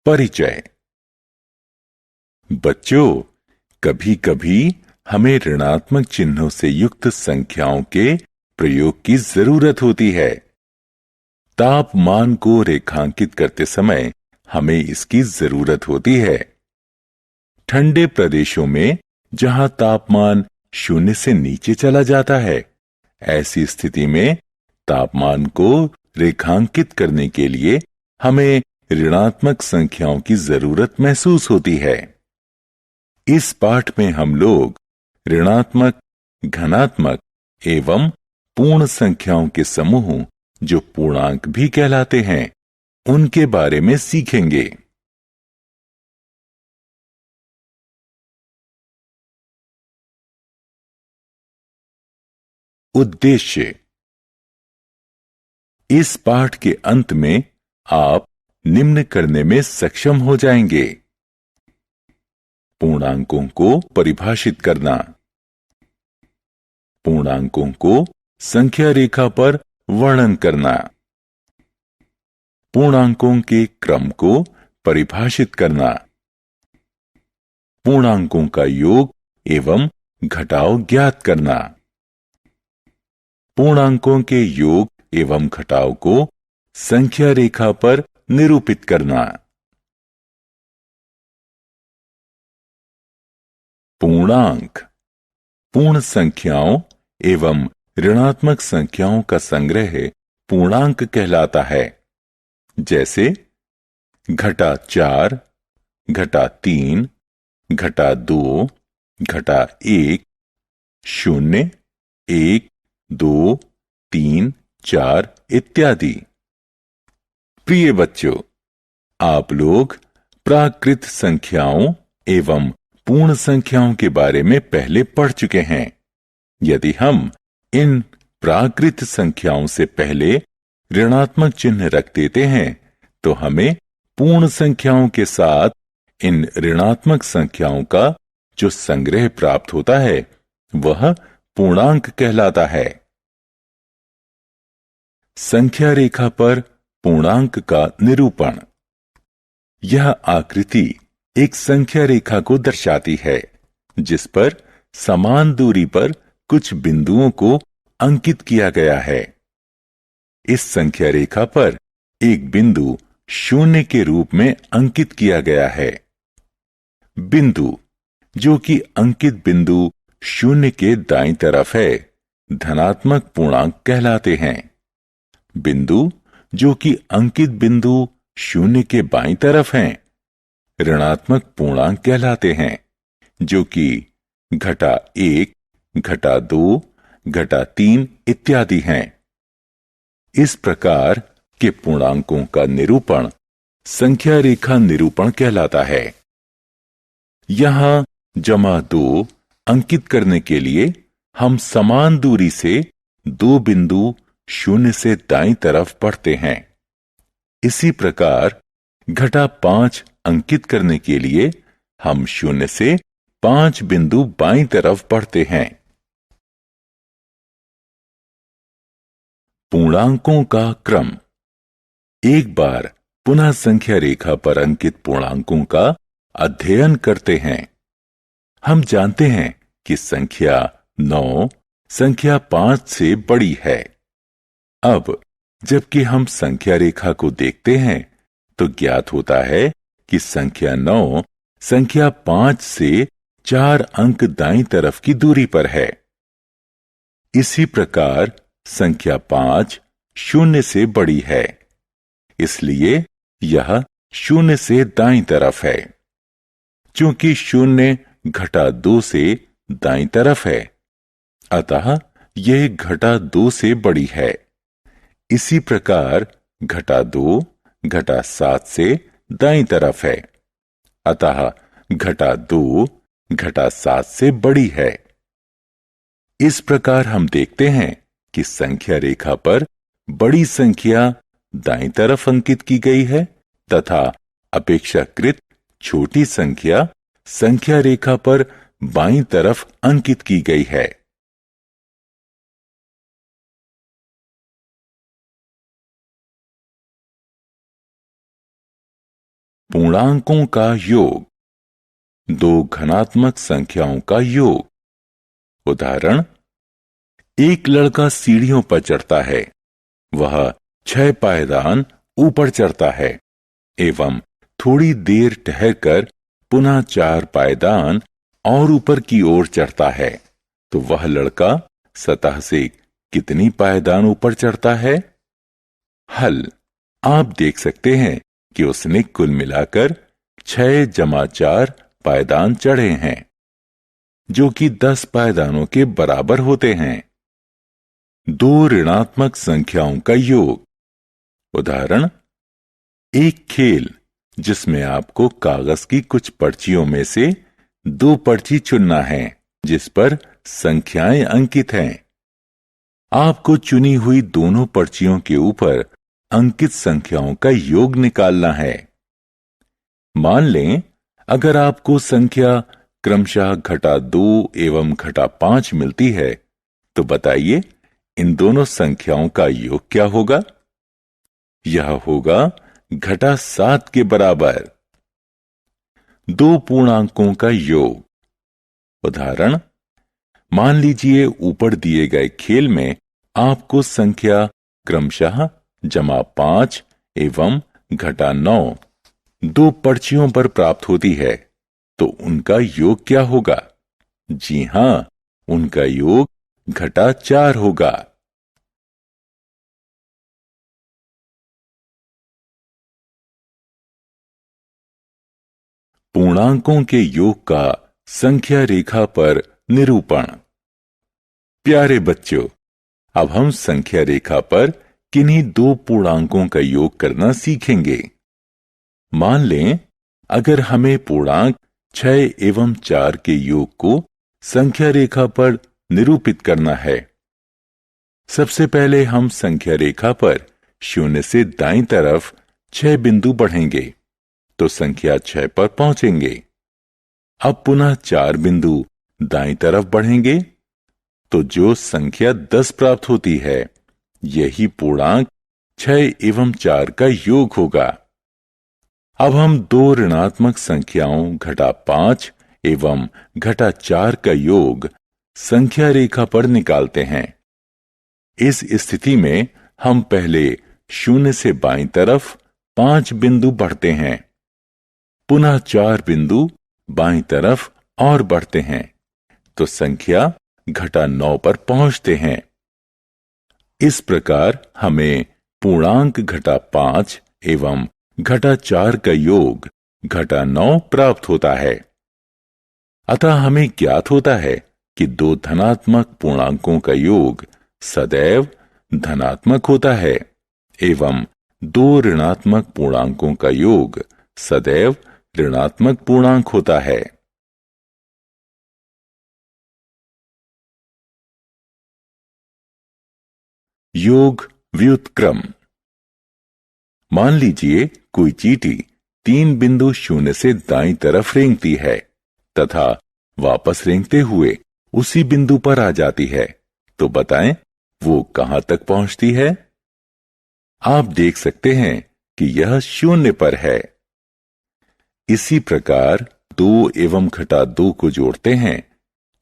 परिचय। बच्चों, कभी कभी हमें ऋणात्मक चिन्हों से युक्त संख्याओं के प्रयोग की जरूरत होती है। तापमान को रेखांकित करते समय हमें इसकी जरूरत होती है। ठंडे प्रदेशों में जहां तापमान 0 से नीचे चला जाता है, ऐसी स्थिति में तापमान को रेखांकित करने के लिए हमें ऋणात्मक संख्याओं की जरूरत महसूस होती है। इस पाठ में हम लोग ऋणात्मक, धनात्मक एवं पूर्ण संख्याओं के समूह, जो पूर्णांक भी कहलाते हैं, उनके बारे में सीखेंगे। उद्देश्य। इस पाठ के अंत में आप निम्न करने में सक्षम हो जाएंगे: पूर्णांकों को परिभाषित करना, पूर्णांकों को संख्या रेखा पर वर्णन करना, पूर्णांकों के क्रम को परिभाषित करना, पूर्णांकों का योग एवं घटाव ज्ञात करना, पूर्णांकों के योग एवं घटाव को संख्या रेखा पर निरूपित करना। पूर्णांक पूर्ण संख्याओं एवं ऋणात्मक संख्याओं का संग्रह पूर्णांक कहलाता है। जैसे घटा 4, घटा 3, घटा 2, घटा 1, 0, 1, 2, 3, 4 इत्यादि। प्रिय बच्चों, आप लोग प्राकृत संख्याओं एवं पूर्ण संख्याओं के बारे में पहले पढ़ चुके हैं। यदि हम इन प्राकृत संख्याओं से पहले ऋणात्मक चिन्ह रख देते हैं, तो हमें पूर्ण संख्याओं के साथ इन ऋणात्मक संख्याओं का जो संग्रह प्राप्त होता है, वह पूर्णांक कहलाता है। संख्या रेखा पर पूर्णांक का निरूपण। यह आकृति एक संख्या रेखा को दर्शाती है, जिस पर समान दूरी पर कुछ बिंदुओं को अंकित किया गया है। इस संख्या रेखा पर एक बिंदु 0 के रूप में अंकित किया गया है। बिंदु जो कि अंकित बिंदु 0 के दाईं तरफ है, धनात्मक पूर्णांक कहलाते हैं। बिंदु जो कि अंकित बिंदु 0 के बाईं तरफ हैं, ऋणात्मक पूर्णांक कहलाते हैं, जो कि घटा 1, घटा 2, घटा 3 इत्यादि हैं। इस प्रकार के पूर्णांकों का निरूपण संख्या रेखा निरूपण कहलाता है। यहां ×2 अंकित करने के लिए हम समान दूरी से दो बिंदु 0 से दाईं तरफ बढ़ते हैं। इसी प्रकार घटा 5 अंकित करने के लिए हम 0 से 5 बिंदु बाईं तरफ बढ़ते हैं। पूर्णांकों का क्रम। एक बार पुनः संख्या रेखा पर अंकित पूर्णांकों का अध्ययन करते हैं। हम जानते हैं कि संख्या 9 संख्या 5 से बड़ी है। अब जबकि हम संख्या रेखा को देखते हैं, तो ज्ञात होता है कि संख्या 9 संख्या 5 से 4 अंक दाईं तरफ की दूरी पर है। इसी प्रकार संख्या 5 0 से बड़ी है, इसलिए यह 0 से दाईं तरफ है। चूंकि 0 घटा 2 से दाईं तरफ है, अतः यह घटा 2 से बड़ी है। इसी प्रकार घटा 2 घटा 7 से दाईं तरफ है, अतः घटा 2 घटा 7 से बड़ी है। इस प्रकार हम देखते हैं कि संख्या रेखा पर बड़ी संख्या दाईं तरफ अंकित की गई है तथा अपेक्षाकृत छोटी संख्या संख्या रेखा पर बाईं तरफ अंकित की गई है। पूर्णांकों का योग, दो घनात्मक संख्याओं का योग। उदाहरण, एक लड़का सीढ़ियों पर चढ़ता है, वह 6 पायदान ऊपर चढ़ता है एवं थोड़ी देर ठहरकर पुनः 4 पायदान और ऊपर की ओर चढ़ता है, तो वह लड़का सतह से कितनी पायदान ऊपर चढ़ता है? हल, आप देख सकते हैं कि उसने कुल मिलाकर 6 जमा 4 पायदान चढ़े हैं, जो कि 10 पायदानों के बराबर होते हैं। दो ऋणात्मक संख्याओं का योग। उदाहरण, एक खेल जिसमें आपको कागज की कुछ पर्चियों में से 2 पर्ची चुनना है जिस पर संख्याएं अंकित हैं। आपको चुनी हुई दोनों पर्चियों के ऊपर अंकित संख्याओं का योग निकालना है। मान लें, अगर आपको संख्या क्रमशः -2 एवं -5 मिलती है, तो बताइए इन दोनों संख्याओं का योग क्या होगा? यह होगा -7 के बराबर। दो पूर्णांकों का योग। उदाहरण, मान लीजिए ऊपर दिए गए खेल में आपको संख्या क्रमशः +5 एवं -9 दो पर्चियों पर प्राप्त होती है, तो उनका योग क्या होगा? जी हां, उनका योग -4 होगा। पूर्णांकों के योग का संख्या रेखा पर निरूपण। प्यारे बच्चों, अब हम संख्या रेखा पर किन्हीं दो पूर्णांकों का योग करना सीखेंगे। मान लें, अगर हमें पूर्णांक 6 एवं 4 के योग को संख्या रेखा पर निरूपित करना है। सबसे पहले हम संख्या रेखा पर 0 से दाईं तरफ 6 बिंदु बढ़ेंगे तो संख्या 6 पर पहुंचेंगे। अब पुनः 4 बिंदु दाईं तरफ बढ़ेंगे तो जो संख्या 10 प्राप्त होती है, यही पूर्णांक 6 एवं 4 का योग होगा। अब हम दो ऋणात्मक संख्याओं -5 एवं -4 का योग संख्या रेखा पर निकालते हैं। इस स्थिति में हम पहले 0 से बाईं तरफ 5 बिंदु बढ़ते हैं, पुनः 4 बिंदु बाईं तरफ और बढ़ते हैं तो संख्या -9 पर पहुंचते हैं। इस प्रकार हमें पूर्णांक -5 एवं -4 का योग -9 प्राप्त होता है। अतः हमें ज्ञात होता है कि दो धनात्मक पूर्णांकों का योग सदैव धनात्मक होता है एवं दो ऋणात्मक पूर्णांकों का योग सदैव ऋणात्मक पूर्णांक होता है। योग व्युत्क्रम। मान लीजिए कोई चींटी 3 बिंदु 0 से दाईं तरफ रेंगती है तथा वापस रेंगते हुए उसी बिंदु पर आ जाती है, तो बताएं वो कहां तक पहुंचती है? आप देख सकते हैं कि यह 0 पर है। इसी प्रकार 2 एवं -2 को जोड़ते हैं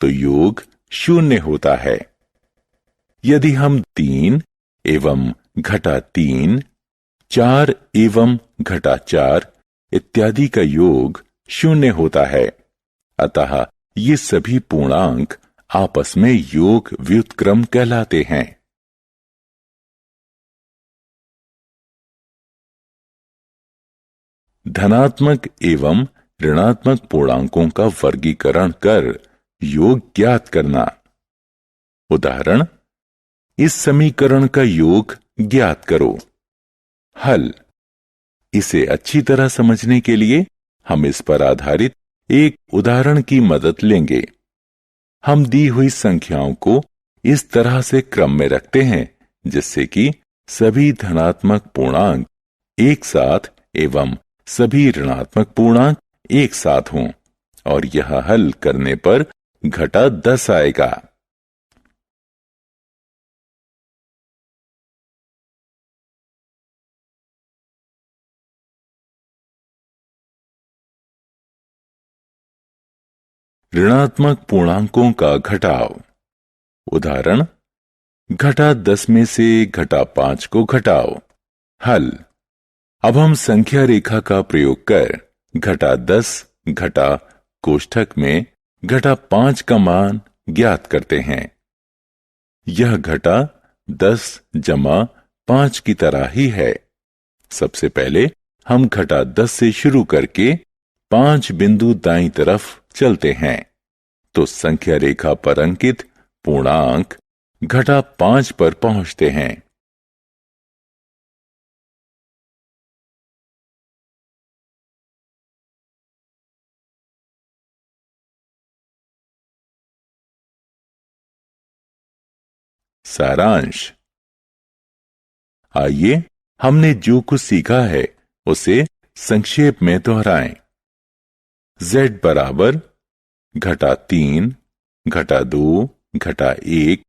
तो योग 0 होता है। यदि हम 3 एवं -3, 4 एवं -4 इत्यादि का योग 0 होता है, अतः ये सभी पूर्णांक आपस में योग व्युत्क्रम कहलाते हैं। धनात्मक एवं ऋणात्मक पूर्णांकों का वर्गीकरण कर योग ज्ञात करना। उदाहरण, इस समीकरण का योग ज्ञात करो। हल, इसे अच्छी तरह समझने के लिए हम इस पर आधारित एक उदाहरण की मदद लेंगे। हम दी हुई संख्याओं को इस तरह से क्रम में रखते हैं जिससे कि सभी धनात्मक पूर्णांक एक साथ एवं सभी ऋणात्मक पूर्णांक एक साथ हों और यह हल करने पर -10 आएगा। ऋणात्मक पूर्णांकों का घटाव। उदाहरण, घटा 10 में से घटा 5 को घटाओ। हल। अब हम संख्या रेखा का प्रयोग कर घटा 10 घटा कोष्ठक में घटा 5 का मान ज्ञात करते हैं। यह घटा 10 जमा 5 की तरह ही है। सबसे पहले हम घटा 10 से शुरू करके 5 बिंदु दाईं तरफ चलते हैं तो संख्या रेखा पर अंकित पूर्णांक घटा 5 पर पहुंचते हैं। सारांश। आइए हमने जो कुछ सीखा है उसे संक्षेप में दोहराएं। z बराबर घटा 3 घटा 2 घटा 1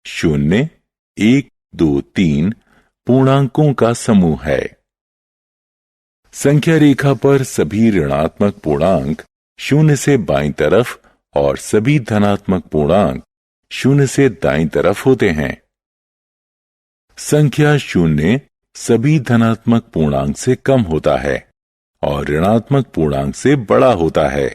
0 1 2 3 पूर्णांकों का समूह है। संख्या रेखा पर सभी ऋणात्मक पूर्णांक 0 से बाईं तरफ और सभी धनात्मक पूर्णांक 0 से दाईं तरफ होते हैं। संख्या 0 सभी धनात्मक पूर्णांक से कम होता है और ऋणात्मक पूर्णांक से बड़ा होता है।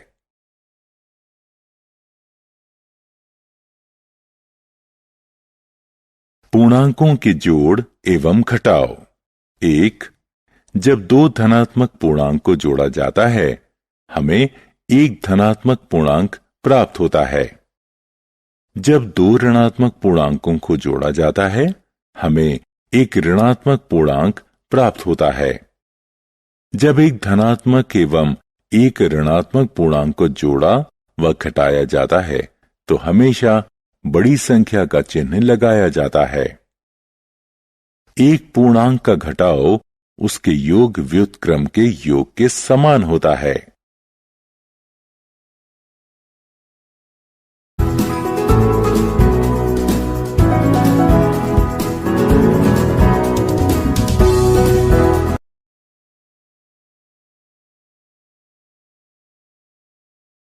पूर्णांकों के जोड़ एवं घटाव। 1. जब दो धनात्मक पूर्णांक को जोड़ा जाता है हमें एक धनात्मक पूर्णांक प्राप्त होता है। जब दो ऋणात्मक पूर्णांकों को जोड़ा जाता है हमें एक ऋणात्मक पूर्णांक प्राप्त होता है। जब एक धनात्मक एवं एक ऋणात्मक पूर्णांक को जोड़ा व घटाया जाता है तो हमेशा बड़ी संख्या का चिन्ह लगाया जाता है। एक पूर्णांक का घटाव उसके योग व्युत्क्रम के योग के समान होता है।